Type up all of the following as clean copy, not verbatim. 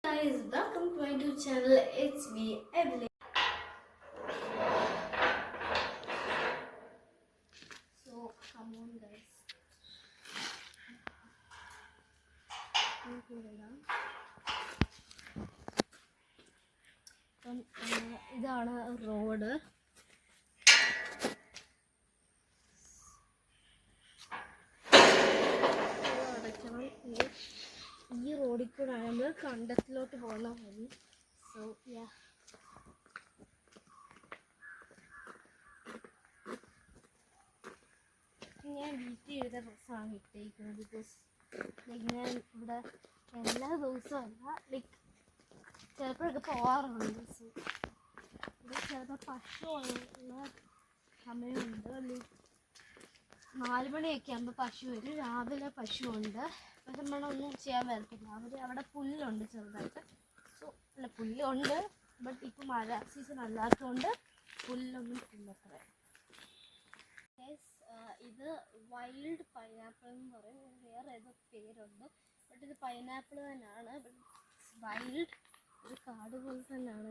guys, welcome to my YouTube channel. It's me, Evelyn. So come on guys. ഇതാണ് road. അടയ്ക്കണം. ഈ റോഡിൽ കൂടെ നമ്മൾ കണ്ടത്തിലോട്ട് പോകണം വഴി. സോ യാ, ഞാൻ വീട്ടിൽ എഴുതിയ ഡ്രസ്സാണ് ഇട്ടേക്കുന്നത്. ബിക്കോസ് ഞാൻ ഇവിടെ എല്ലാ ദിവസവും അല്ല, ലൈക്ക് ചിലപ്പോഴൊക്കെ പോകാറുണ്ട്. സോ ഇവിടെ ചിലപ്പോൾ പശു ഉള്ള സമയമുണ്ട്. ലൈക്ക് 4 മണിയൊക്കെ ആകുമ്പോൾ പശു വരും. രാവിലെ പശുവുണ്ട്, പക്ഷെ നമ്മളൊന്നും ചെയ്യാൻ വരത്തില്ല. അവിടെ പുല്ലുണ്ട് ചെറുതായിട്ട്. സോ അല്ല, പുല്ലുണ്ട്, ബട്ട് ഇപ്പോൾ മഴ സീസൺ അല്ലാത്തതുകൊണ്ട് പുല്ലൊന്നും ഇല്ലത്ര. ഇത് വൈൽഡ് പൈനാപ്പിൾ എന്ന് പറയും. വേറെ ഏതോ പേരുണ്ട്, ബട്ട് ഇത് പൈനാപ്പിൾ തന്നെയാണ്. ബട്ട് വൈൽഡ് ഒരു കാട് പോലെ തന്നെയാണ്.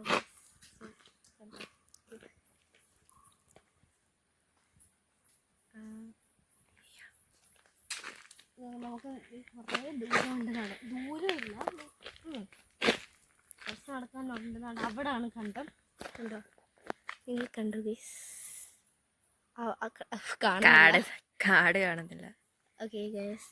നമുക്ക് കുറേ ദൂരമുണ്ടെന്നാണ്. ദൂരമില്ല, കുറച്ച് നടക്കാനുണ്ടെന്നാണ്. അവിടെയാണ് കണ്ടം. കണ്ടോ, നിങ്ങൾ കണ്ടു ഗൈസ്? കാട് കാണുന്നില്ല. ഓക്കെ ഗൈസ്,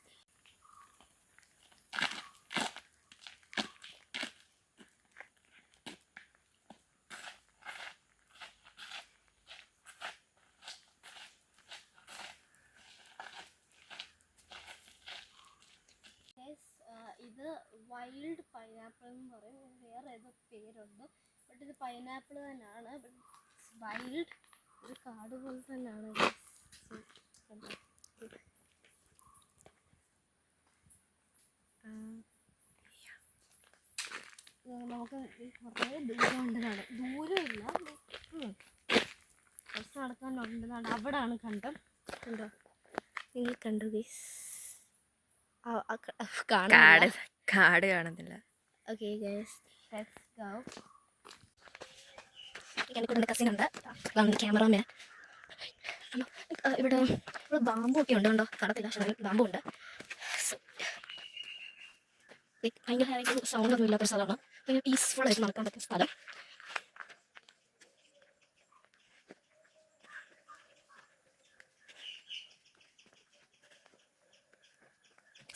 ഇത് വൈൽഡ് പൈനാപ്പിൾ എന്ന് പറയും. വേറെ ഏതോ പേരുണ്ട്, ബട്ട് ഇത് പൈനാപ്പിൾ തന്നെയാണ്. ബട്ട് വൈൽഡ് ഒരു കാട് പോലെ തന്നെയാണ്. നമുക്ക് കുറേ ദൂരമുണ്ടെന്നാണ്. ദൂരമില്ല, കുറച്ച് നടക്കാനുണ്ടെന്നാണ്. അവിടെയാണ് കണ്ടം. കണ്ടോ, നിങ്ങൾ കണ്ടു ഗൈസ്? കാട് കാണുന്നില്ല. Okay guys, let's go. എൻ്റെ കസിൻ ഉണ്ട്, ക്യാമറമാൻ. ഇവിടെ ബാമ്പു ഒക്കെ ഉണ്ട്. കണ്ടോ, കാണത്തില്ല, പക്ഷേ ബാമ്പു ഉണ്ട്. ഭയങ്കര സൗണ്ട് ഒന്നും ഇല്ലാത്ത സ്ഥലമാണ്. ഭയങ്കര പീസ്ഫുൾ ആയിട്ട് നടക്കാൻ പറ്റിയ സ്ഥലം.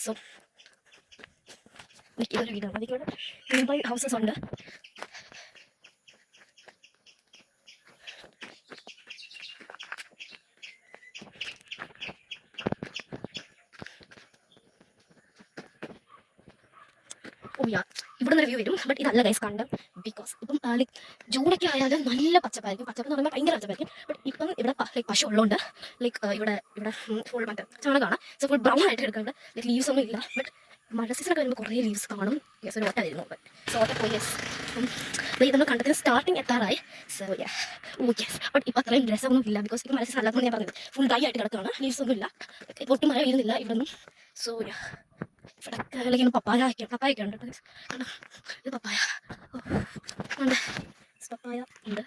സോ ഇതൊരു വീടാണ്. അതിലൂടെ നിയർ ബൈ ഹൗസസ് ഉണ്ട്. ഇവിടെ നിന്ന് വ്യൂ വരും, ബട്ട് ഇതല്ല ഗൈസ് കണ്ടം. ബിക്കോസ് ഇപ്പം ലൈക്ക് ജൂണൊക്കെ ആയാലും നല്ല പച്ചപ്പായിരിക്കും. പച്ചപ്പ് എന്ന് പറയുമ്പോൾ ഭയങ്കര പച്ചപ്പായിരിക്കും. ബട്ട് ഇപ്പം ഇവിടെ ലൈക്ക് പശു ഉള്ളതുകൊണ്ട് ലൈക്ക് ഇവിടെ ഫുൾ മറ്റേ ചാണകമാണ്. സോ ഫുൾ ബ്രൗൺ ആയിട്ട് എടുക്കുന്നുണ്ട്. ലൈക്ക് ലീവ്സ് ഒന്നും ഇല്ല. ബട്ട് മഴ സീസണൊക്കെ വരുമ്പോൾ കുറേ ലീവ്സ് കാണും. യെസ്, ഒരു ഓട്ടായിരുന്നു. സോ ഓട്ട പോയി. യെസ്, ലൈക്ക് നമ്മൾ കണ്ടത്തിന് സ്റ്റാർട്ടിങ് എത്താറായി. സോ യെസ്, ബട്ട് ഇപ്പം അത്രയും രസമൊന്നും ഇല്ല. ബിക്കോസ് ഇപ്പം മഴ സീസൺ അല്ലാത്തത് ഞാൻ പറഞ്ഞത്. ഫുൾ ഡ്രൈ ആയിട്ട് കിടക്കുകയാണ്. ലീവ്സ് ഒന്നും ഇല്ല. ഇപ്പോൾ ഒട്ടും മഴ പെയ്യുന്നില്ല ഇവിടെ ഒന്നും. സോ ഇവിടെ പപ്പായൊക്കെ ഉണ്ട്. ഇത് പപ്പായ ഉണ്ട്, പപ്പായ ഉണ്ട്.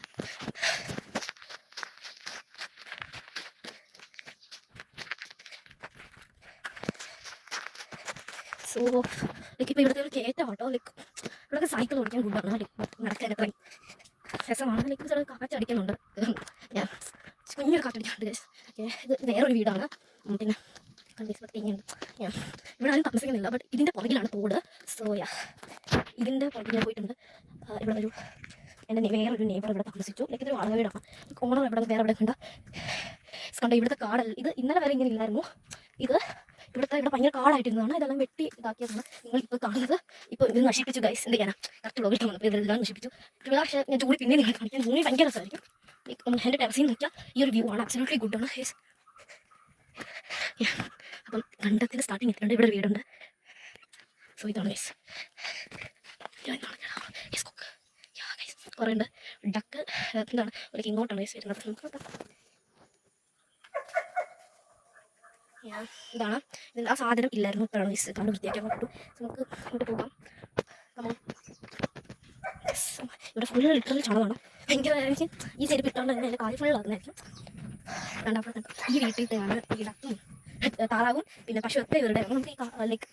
സോ ലൈക്ക് ഇപ്പോൾ ഇവിടുത്തെ ഒരു കയറ്റം കേട്ടോ. ലൈക്ക് ഇവിടെയൊക്കെ സൈക്കിൾ ഓടിക്കാൻ കൂടുതലാണ്. ലൈക്ക് നടക്കാൻ അത്രയും രസമാണ്. ലൈക്ക് ചില കാറ്റടിക്കുന്നുണ്ട്. ഞാൻ കുഞ്ഞൊരു കാറ്റടിക്കുന്നുണ്ട്. ഇത് വേറൊരു വീടാണ്. പിന്നെ ഇവിടെ ആരും താമസിക്കുന്നില്ല, ബട്ട് ഇതിൻ്റെ പുറകിലാണ് തോട്. സോ ഇതിൻ്റെ പുറകിൽ ഞാൻ പോയിട്ടുണ്ട്. ഇവിടെ ഒരു എൻ്റെ വേറൊരു നെയ്ബർ ഇവിടെ താമസിച്ചു. ലൈക്ക് ഇതൊരു വാടക വീടാണ്. ഓണർ ഇവിടെ വേറെ ഇവിടെ കണ്ടോ. ഇവിടുത്തെ കാടല്ല ഇത്. ഇന്നലെ വരെ ഇങ്ങനെ ഇല്ലായിരുന്നു. ഇവിടെ ഭയങ്കര കാടായിട്ടിരുന്നതാണ്. ഇതെല്ലാം വെട്ടി ഇതാക്കിയതാണ്. നിങ്ങൾ ഇപ്പോൾ കാണുന്നത്. ഇപ്പോൾ ഇത് നശിപ്പിച്ചു ഗൈസ്. എന്ത് ചെയ്യാനാണ്, കറക്റ്റ് വ്ളോഗിൽ കാണുന്നത്. ഇതെല്ലാം നശിപ്പിച്ചു. പക്ഷേ ഞാൻ ജൂണി പിന്നെ നിങ്ങൾ കാണിക്കാൻ. ജൂണി ഭയങ്കര രസമായിരിക്കും. ലൈക്ക് എൻ്റെ ടെറസിൽ നോക്കിയാൽ ഈ ഒരു വ്യൂ ആണ്. അബ്സല്യൂട്ട്ലി ഗുഡാണ്. യെസ്, അപ്പം കണ്ടത്തിൻ്റെ സ്റ്റാർട്ടിങ് എത്തിയിട്ടുണ്ട്. ഇവിടെ ഒരു വീടുണ്ട്. സോ ഇതാണ് ഗൈസ്. കുറേ ഉണ്ട്. ഡക്ക് എന്താണ് ഒരു ഇങ്ങോട്ടാണ് ഗൈസ് വരുന്നത്. ഇതാണ്. ആ സാധനം ഇല്ലായിരുന്നു. ഇപ്പോഴാണ് ഗൈസ് കണ്ട് വൃത്തിയാക്കാൻ പറ്റൂ. നമുക്ക് ഇങ്ങോട്ട് പോകാം. ഇവിടെ ഫുള്ള് ലിറ്ററൽ ചാണകമാണ്. ഭയങ്കര എനിക്ക് ഈ ചെരുപ്പ് ഇട്ടുകൊണ്ട് തന്നെ എൻ്റെ കാല് ഫുള്ള് ആകുന്നതായിരിക്കും. രണ്ടാമത്തെ ഈ വീട്ടിലത്തെയാണ് ഇടത്തും താറാവും പിന്നെ പശു ഒക്കെ ഇവരുടെ. നമുക്ക് ഈ ലൈക്ക്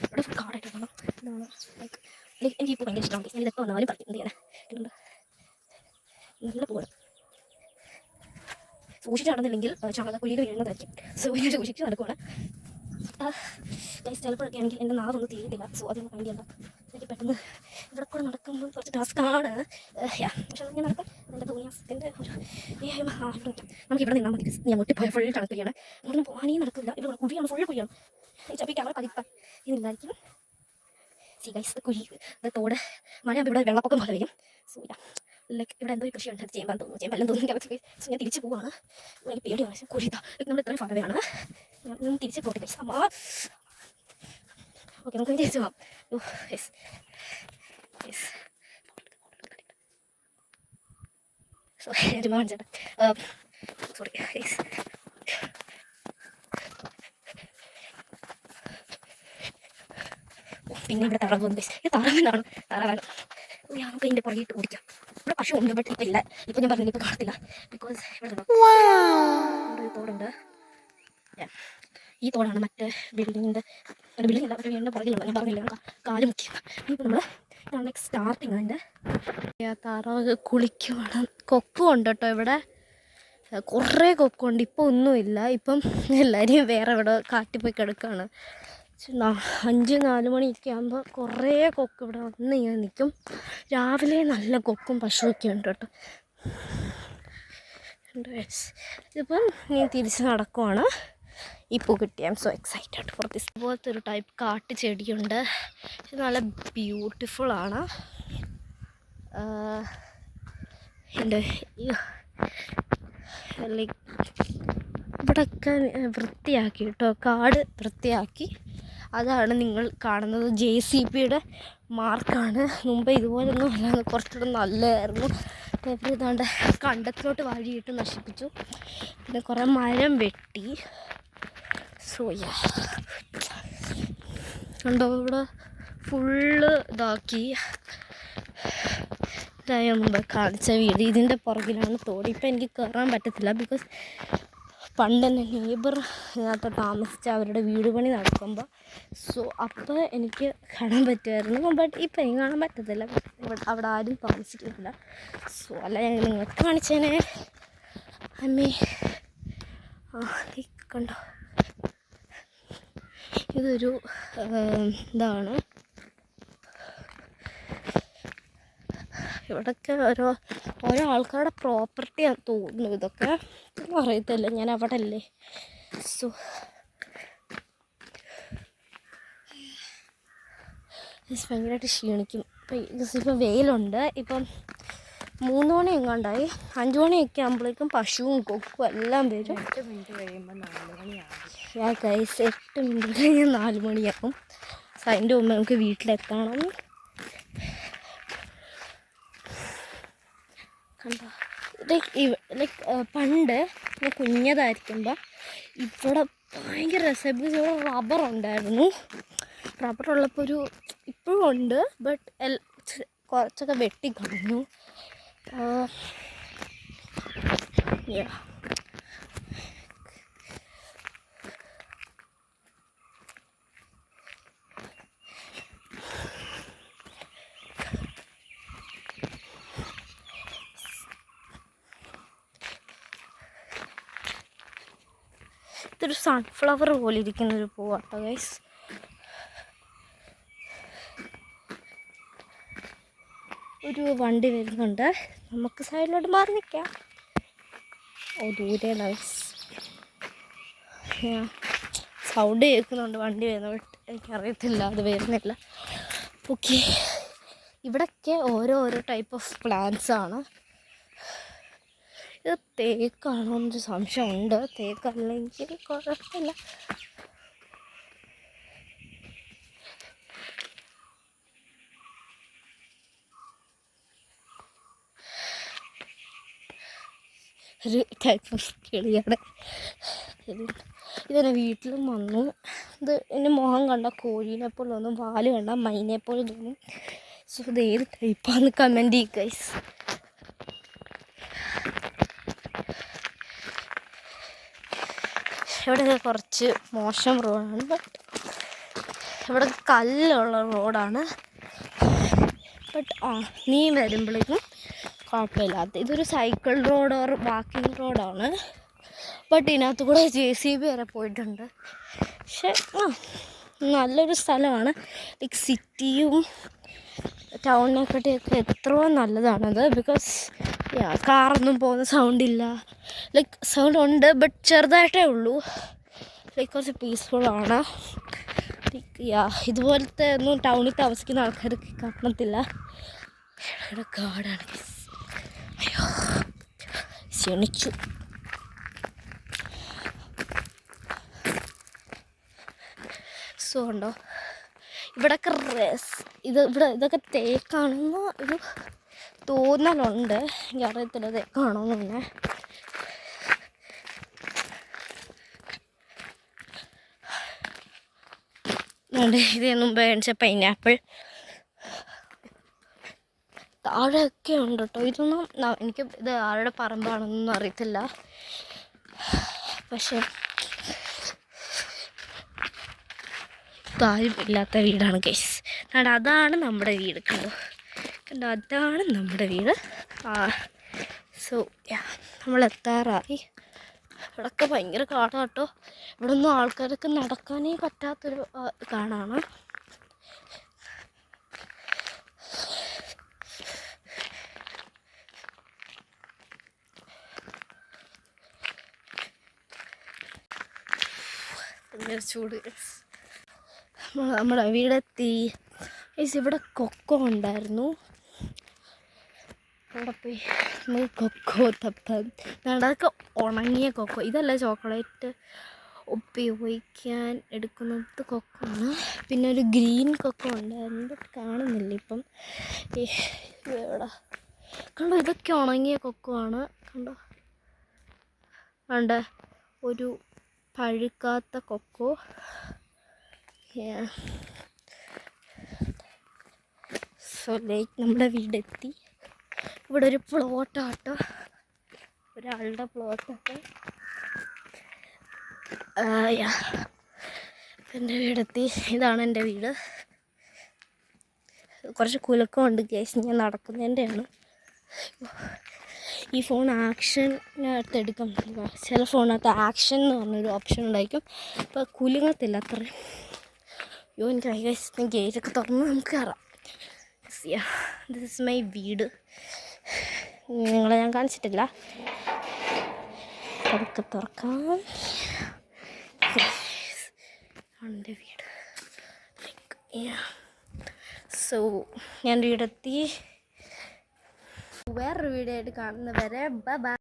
ഇവിടെ ഫുൾ കാടായിട്ട് കാണാം. ഇതാണ് ലൈക്ക് എനിക്ക് ഇപ്പോൾ ഭയങ്കര ഇഷ്ടമാണ്. ഞാൻ ഇതൊക്കെ വന്നാലും പറിക്കും. എന്ത് ചെയ്യാൻ നല്ല പോകണം. സൂക്ഷിച്ച് നടന്നില്ലെങ്കിൽ ചാണകക്കുഴിയിൽ വീഴുന്നതായിരിക്കും. സോ ഞാൻ സൂക്ഷിച്ച് നടക്കുവാണ്. ചിലപ്പോഴൊക്കെ ആണെങ്കിൽ എൻ്റെ നാവൊന്നും തീരത്തില്ല. സോ അതൊന്നും വേണ്ടിയല്ല. എനിക്ക് പെട്ടെന്ന് ഇവിടെ കൂടെ നടക്കുമ്പോൾ കുറച്ച് ടാസ്ക്കാണ്. പക്ഷെ ഞാൻ നടക്കും. എൻ്റെ തോന്നിയാസത്തിൻ്റെ ഒരു നമുക്ക് ഇവിടെ നിന്നാൽ മതി. ഞാൻ മുട്ടിപ്പോയ ഫുൾ കണക്കുകയാണ്. ഇവിടെ പോകാനേ നടക്കില്ല. ഇവിടെ കുഴിയാണ്, ഫുൾ കുഴിയാണ്. ചിലപ്പോൾ ഈ ക്യാമറ പതിപ്പാൻ ഇതില്ലായിരിക്കും. സി ഗൈസ്, കുഴി തോട് മഴയാകുമ്പോൾ ഇവിടെ വെള്ളപ്പൊക്കം പോലെ വരും. സോ ലൈക്ക് ഇവിടെ എന്തോ കൃഷിയുണ്ട്. അത് ചെയ്യാൻ തോന്നുന്നു, ചെയ്യാൻ തോന്നുന്നു എനിക്ക്. സോ ഞാൻ തിരിച്ച് പോവാണ്. എനിക്ക് പേടിയാണ്. കുഴി നമ്മൾ ഇത്രയും ഫലവയാണ്. ഞാൻ തിരിച്ച് പോട്ടെ ഗൈസ്. അമ്മ ഓക്കെ, നമുക്ക് തിരിച്ച് പോവാം. Yes yes. സോറി, ഞാൻ ചുമ്മാ കാണിച്ചേട്ടാ. Sorry yes. പിന്നെ ഇവിടെ താറാവ് വന്നു ഗൈസ്. ഇത് താറാവിനാണ്. താറാവാണ്. നമുക്ക് ഇതിൻ്റെ പുറകിട്ട് ഓടിക്കാം. ഇവിടെ പശു ഉണ്ട്, ബട്ട് ഇപ്പം ഇല്ല. ഇപ്പം ഞാൻ പറഞ്ഞില്ല, ഇപ്പം കാണത്തില്ല. ബിക്കോസ് ഇവിടെ ഒരു തോടുണ്ട്. ഈ തോടാണ് മറ്റേ ബിൽഡിങ്ങിൻ്റെ ഒരു ബിൽഡിംഗ് അല്ല, ഒരു വീടിൻ്റെ പുറകിലുള്ള. ഞാൻ പറഞ്ഞില്ല കാല് മുക്കിയത്. ഇപ്പം നമ്മൾ നെക്സ്റ്റ് സ്റ്റാർട്ടിങ് അതിൻ്റെ താറാവ് കുളിക്കുവാണ്. കൊക്കും ഉണ്ട് കേട്ടോ ഇവിടെ. കുറേ കൊക്കുണ്ട്. ഇപ്പം ഒന്നുമില്ല. ഇപ്പം എല്ലാവരും വേറെ ഇവിടെ കാട്ടിൽ പോയി കിടക്കുകയാണ്. 5-4 മണിയൊക്കെ ആകുമ്പോൾ കുറേ കൊക്ക് ഇവിടെ വന്ന് ഇങ്ങനെ നിൽക്കും. രാവിലെ നല്ല കൊക്കും പശുവൊക്കെ ഉണ്ട് കേട്ടോ. ഇപ്പം ഞാൻ തിരിച്ച് നടക്കുവാണ്. ഇപ്പോൾ കിട്ടി. I M so excited for this. ഇതുപോലത്തെ ഒരു ടൈപ്പ് കാട്ടു ചെടിയുണ്ട്. ഇത് നല്ല ബ്യൂട്ടിഫുള്ളാണ്. എൻ്റെ ലൈക്ക് ഇവിടെയൊക്കെ വൃത്തിയാക്കി കേട്ടോ, കാട് വൃത്തിയാക്കി. അതാണ് നിങ്ങൾ കാണുന്നത്. JCBയുടെ മാർക്കാണ്. മുമ്പ് ഇതുപോലൊന്നും അല്ലാതെ കുറച്ചുകൂടെ നല്ലതായിരുന്നു. പേപ്പർ ഇതാണ്ട് കണ്ടത്തിലോട്ട് വഴിയിട്ട് നശിപ്പിച്ചു. പിന്നെ കുറേ മരം വെട്ടി. സോ കണ്ടോ, ഇവിടെ ഫുള്ള് ഇതാക്കി. ഇതായി മുമ്പ് കാണിച്ച വീട്. ഇതിൻ്റെ പുറകിലാണ് തോട്. ഇപ്പം എനിക്ക് കയറാൻ പറ്റത്തില്ല. ബിക്കോസ് പണ്ട് തന്നെ നെയ്ബർ ഇതിനകത്ത് താമസിച്ച അവരുടെ വീട് പണി നടക്കുമ്പോൾ സോ അപ്പോൾ എനിക്ക് കാണാൻ പറ്റുമായിരുന്നു. ബട്ട് ഇപ്പം എനിക്ക് കാണാൻ പറ്റത്തില്ല. ഇവിടെ അവിടെ ആരും താമസിക്കുന്നില്ല. സോ അല്ല, ഞാൻ നിങ്ങൾക്ക് കാണിച്ചേനെ. അമ്മേ കണ്ടോ, ഇതൊരു ഇതാണ്. ഇവിടെയൊക്കെ ഓരോ ആൾക്കാരുടെ പ്രോപ്പർട്ടിയാണെന്ന് തോന്നുന്നു. ഇതൊക്കെ അറിയത്തില്ല, ഞാൻ അവിടെ അല്ലേ. സോ ഭയങ്കരമായിട്ട് ക്ഷീണിക്കും. ഇപ്പം വെയിലുണ്ട്. ഇപ്പം 3 മണി എങ്ങാണ്ടായി. 5 മണിയൊക്കെ ആകുമ്പോഴേക്കും പശുവും കൊക്കും എല്ലാം വരും. 8 മിനിറ്റ് കഴിയുമ്പോൾ 4 മണിയാകും. ഗൈസ്, 8 മിനിറ്റ് കഴിഞ്ഞാൽ 4 മണിയാകും. സോ അതിൻ്റെ മുമ്പ് നമുക്ക് വീട്ടിലെത്തണം. കണ്ടോ, ലൈക്ക് പണ്ട് ഞാൻ കുഞ്ഞതായിരിക്കുമ്പോൾ ഇവിടെ ഭയങ്കര രസം. ഇവിടെ റബ്ബർ ഉണ്ടായിരുന്നു. റബ്ബറുള്ളപ്പോൾ ഇപ്പോഴും ഉണ്ട്, ബട്ട് കുറച്ചൊക്കെ വെട്ടിക്കളഞ്ഞു. ഇതൊരു സൺഫ്ലവർ പോലെ ഇരിക്കുന്നൊരു പൂവാട്ടോ ഗൈസ്. ഒരു വണ്ടി വരുന്നുണ്ട്. നമുക്ക് സൈഡിലോട്ട് മാറി നിൽക്കാം. ദൂരെ ഗൈസ് സൗണ്ട് കേൾക്കുന്നുണ്ട് വണ്ടി വരുന്നത്. ബട്ട് എനിക്കറിയത്തില്ല, അത് വരുന്നില്ല. ഓക്കെ, ഇവിടെയൊക്കെ ഓരോ ടൈപ്പ് ഓഫ് പ്ലാന്റ്സ് ആണ്. ഇത് തേക്കാണോ എന്നൊരു സംശയമുണ്ട്. തേക്കല്ലെങ്കിൽ കുഴപ്പമില്ല. ഒരു ടൈപ്പ് ഓഫ് കിളിയാണ്. ഇതെന്നെ വീട്ടിലും വന്നു. ഇത് എൻ്റെ മുഖം കണ്ട കോഴീനെ പോലെ തോന്നും, വാല് കണ്ട മൈനെ പോലെ തോന്നും. സോ ഇത് ഏത് ടൈപ്പാന്ന് കമൻറ്റ് ചെയ്യുക ഗൈസ്. ഇവിടെ കുറച്ച് മോശം റോഡാണ്, ബട്ട് ഇവിടെ കല്ലുള്ള റോഡാണ്. ബട്ട് നീ വരുമ്പോഴേക്കും കുഴപ്പമില്ലാത്ത ഇതൊരു സൈക്കിൾ റോഡ് ഓർ വാക്കിംഗ് റോഡാണ്. ബട്ട് ഇതിനകത്ത് കൂടെ JCB വരെ പോയിട്ടുണ്ട്. പക്ഷെ നല്ലൊരു സ്ഥലമാണ്. ലൈക്ക് സിറ്റിയും ടൗണിനെക്കാട്ടിയൊക്കെ എത്രയോ നല്ലതാണത്. ബിക്കോസ് കാറൊന്നും പോകുന്ന സൗണ്ടില്ല. ലൈക്ക് സൗണ്ട് ഉണ്ട്, ബട്ട് ചെറുതായിട്ടേ ഉള്ളൂ. ലൈക്ക് കുറച്ച് പീസ്ഫുള്ളാണ്. ഇതുപോലത്തെ ഒന്നും ടൗണിൽ താമസിക്കുന്ന ആൾക്കാർക്ക് കാണത്തില്ല. ഇവിടെ കാടാണ്. അയ്യോ ക്ഷണിച്ചു. സോ ഉണ്ടോ ഇവിടെയൊക്കെ ഇതൊക്കെ തേക്കാണെന്ന് ഒരു തോന്നലുണ്ട്. എനിക്കറിയത്തില്ല തേക്കാണോന്ന് തന്നെ. ഇതിന് മുമ്പ് മേടിച്ച പൈനാപ്പിൾ താഴെയൊക്കെ ഉണ്ട് കേട്ടോ. ഇതൊന്നും എനിക്ക് ഇത് ആരുടെ പറമ്പാണെന്നൊന്നും അറിയത്തില്ല. പക്ഷെ ആരും ഇല്ലാത്ത വീടാണ് ഗൈസ്. കാരണം അതാണ് നമ്മുടെ വീട്. കണ്ടോ അതാണ് നമ്മുടെ വീട്. സോ നമ്മൾ എത്താറായി. ഇവിടെയൊക്കെ ഭയങ്കര കാടാട്ടോ. ഇവിടെ ഒന്നും ആൾക്കാരൊക്കെ നടക്കാനേ പറ്റാത്തൊരു കാടാണ്. ഭയങ്കര ചൂട്. നമ്മുടെ വീടെത്തി. ഇവിടെ കൊക്കോ ഉണ്ടായിരുന്നു. അവിടെ പോയി നമുക്ക് കൊക്കോ തപ്പാൻ. അതൊക്കെ ഉണങ്ങിയ കൊക്കോ. ഇതല്ല ചോക്ലേറ്റ് ഉപയോഗിക്കാൻ എടുക്കുന്നത് കൊക്കോ ആണ്. പിന്നെ ഒരു ഗ്രീൻ കൊക്കോ ഉണ്ടായിരുന്നു, കാണുന്നില്ല ഇപ്പം. ഇവിടെ കണ്ടോ ഇതൊക്കെ ഉണങ്ങിയ കൊക്കോ ആണ്. കണ്ടോ ഉണ്ട് ഒരു പഴുക്കാത്ത കൊക്കോ. സോ ലൈക്ക് നമ്മുടെ വീടെത്തി. ഇവിടെ ഒരു പ്ലോട്ടാട്ടോ, ഒരാളുടെ പ്ലോട്ടൊക്കെ. എൻ്റെ വീടെത്തി. ഇതാണ് എൻ്റെ വീട്. കുറച്ച് കുലുക്കമുണ്ട് കേസ്, ഞാൻ നടക്കുന്നതിൻ്റെയാണ്. ഈ ഫോൺ ആക്ഷനകത്ത് എടുക്കാൻ പറ്റില്ല. ചില ഫോണിനകത്ത് ആക്ഷൻ എന്ന് പറഞ്ഞൊരു ഓപ്ഷൻ ഉണ്ടായിരിക്കും. അപ്പോൾ കുലുങ്ങത്തില്ല അത്രയും. എനിക്ക് ഗൈസ് ഗേറ്റൊക്കെ തുറന്ന് നമുക്ക് കയറാം. ദിസ് ഇസ് മൈ വീട്. നിങ്ങളെ ഞാൻ കാണിച്ചിട്ടില്ല. അതൊക്കെ തുറക്കാം. എൻ്റെ വീട്. സോ ഞാൻ വീടെത്തി. വേറൊരു വീഡിയോ ആയിട്ട് കാണുന്നവരെ ബൈ ബൈ.